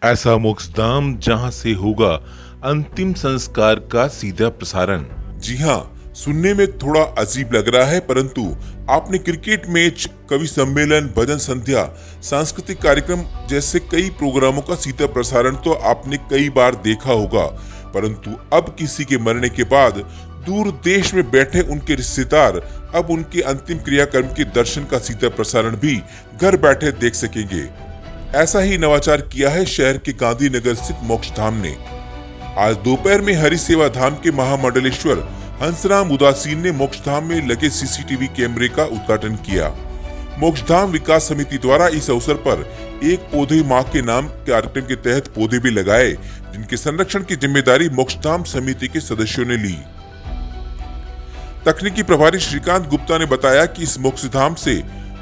ऐसा मोक्षधाम जहां से होगा अंतिम संस्कार का सीधा प्रसारण। जी हाँ, सुनने में थोड़ा अजीब लग रहा है, परंतु आपने क्रिकेट मैच, कवि सम्मेलन, भजन संध्या, सांस्कृतिक कार्यक्रम जैसे कई प्रोग्रामों का सीधा प्रसारण तो आपने कई बार देखा होगा। परंतु अब किसी के मरने के बाद दूर देश में बैठे उनके रिश्तेदार अब उनके अंतिम क्रियाक्रम के दर्शन का सीधा प्रसारण भी घर बैठे देख सकेंगे। ऐसा ही नवाचार किया है शहर के गांधीनगर स्थित मोक्षधाम ने। आज दोपहर में हरि सेवा धाम के महामंडलेश्वर हंसराम उदासीन ने मोक्षधाम में लगे सीसीटीवी कैमरे का उद्घाटन किया। मोक्षधाम विकास समिति द्वारा इस अवसर पर एक पौधे माह के नाम कार्यक्रम के तहत पौधे भी लगाए, जिनके संरक्षण की जिम्मेदारी मोक्षधाम समिति के सदस्यों ने ली। तकनीकी प्रभारी श्रीकांत गुप्ता ने बताया कि इस मोक्षधाम से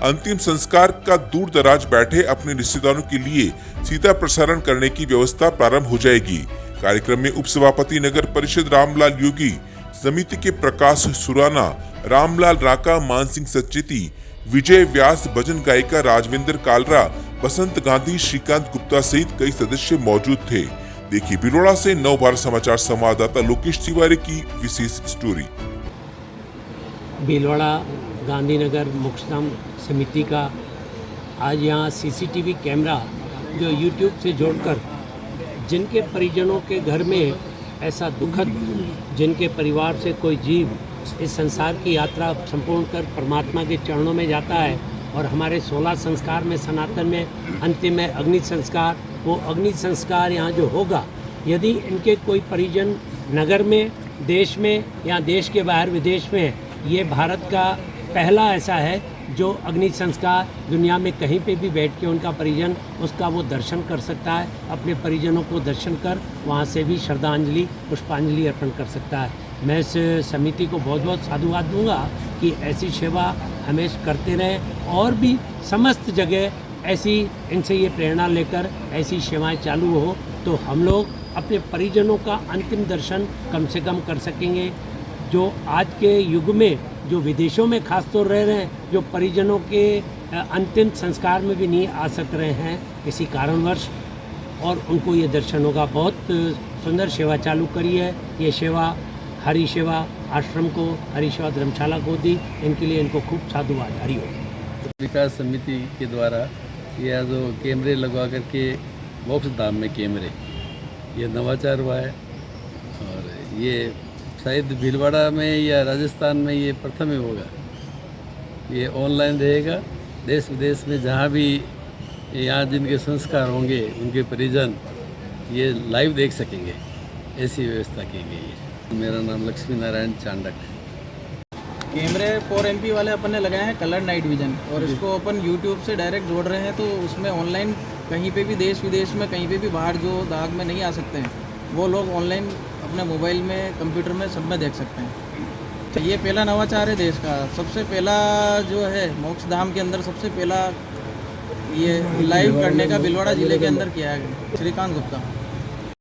अंतिम संस्कार का दूर दराज बैठे अपने रिश्तेदारों के लिए सीधा प्रसारण करने की व्यवस्था प्रारंभ हो जाएगी। कार्यक्रम में उप सभापति नगर परिषद रामलाल योगी, समिति के प्रकाश सुराना, रामलाल राका, मानसिंह सचेती, विजय व्यास, भजन गायिका राजविंदर कालरा, बसंत गांधी, श्रीकांत गुप्ता सहित कई सदस्य मौजूद थे। देखिए बिरोड़ा से नव भारत समाचार संवाददाता लोकेश तिवारी की विशेष स्टोरी। भीलवाड़ा गांधीनगर मोक्षधाम समिति का आज यहाँ सीसीटीवी कैमरा जो यूट्यूब से जोड़कर जिनके परिजनों के घर में ऐसा दुखद, जिनके परिवार से कोई जीव इस संसार की यात्रा संपूर्ण कर परमात्मा के चरणों में जाता है और हमारे 16 संस्कार में सनातन में अंतिम है अग्नि संस्कार। वो अग्नि संस्कार यहाँ जो होगा, यदि इनके कोई परिजन नगर में, देश में या देश के बाहर विदेश में, ये भारत का पहला ऐसा है जो अग्नि संस्कार दुनिया में कहीं पे भी बैठ के उनका परिजन उसका वो दर्शन कर सकता है, अपने परिजनों को दर्शन कर वहाँ से भी श्रद्धांजलि, पुष्पांजलि अर्पण कर सकता है। मैं इस समिति को बहुत बहुत साधुवाद दूंगा कि ऐसी सेवा हमेशा करते रहें और भी समस्त जगह ऐसी इनसे ये प्रेरणा लेकर ऐसी सेवाएं चालू हो तो हम लोग अपने परिजनों का अंतिम दर्शन कम से कम कर सकेंगे। जो आज के युग में जो विदेशों में खास तौर रह रहे हैं, जो परिजनों के अंतिम संस्कार में भी नहीं आ सक रहे हैं किसी कारणवश, और उनको ये दर्शन होगा। बहुत सुंदर सेवा चालू करी है। ये सेवा हरि सेवा आश्रम को, हरि सेवा धर्मशाला को दी, इनके लिए इनको खूब साधुवाद। हरिओम। विकास समिति के द्वारा यह जो कैमरे लगवा करके मोक्षधाम में कैमरे, ये नवाचार हुआ है और ये शायद भीलवाड़ा में या राजस्थान में ये प्रथम ही होगा। ये ऑनलाइन रहेगा, देश विदेश में जहाँ भी यहाँ जिनके संस्कार होंगे उनके परिजन ये लाइव देख सकेंगे, ऐसी व्यवस्था की गई है। मेरा नाम लक्ष्मी नारायण चांडक। कैमरे 4MP वाले अपन ने लगाए हैं कलर नाइट विजन, और इसको अपन यूट्यूब से डायरेक्ट जोड़ रहे हैं, तो उसमें ऑनलाइन कहीं पे भी देश विदेश में कहीं पे भी बाहर जो दाग में नहीं आ सकते हैं वो लोग ऑनलाइन अपने मोबाइल में, कंप्यूटर में, सब में देख सकते हैं। तो ये पहला नवाचार है देश का। सबसे पहला जो है मोक्षधाम के अंदर सबसे पहला ये लाइव करने का भीलवाड़ा जिले के अंदर किया है। श्रीकांत गुप्ता।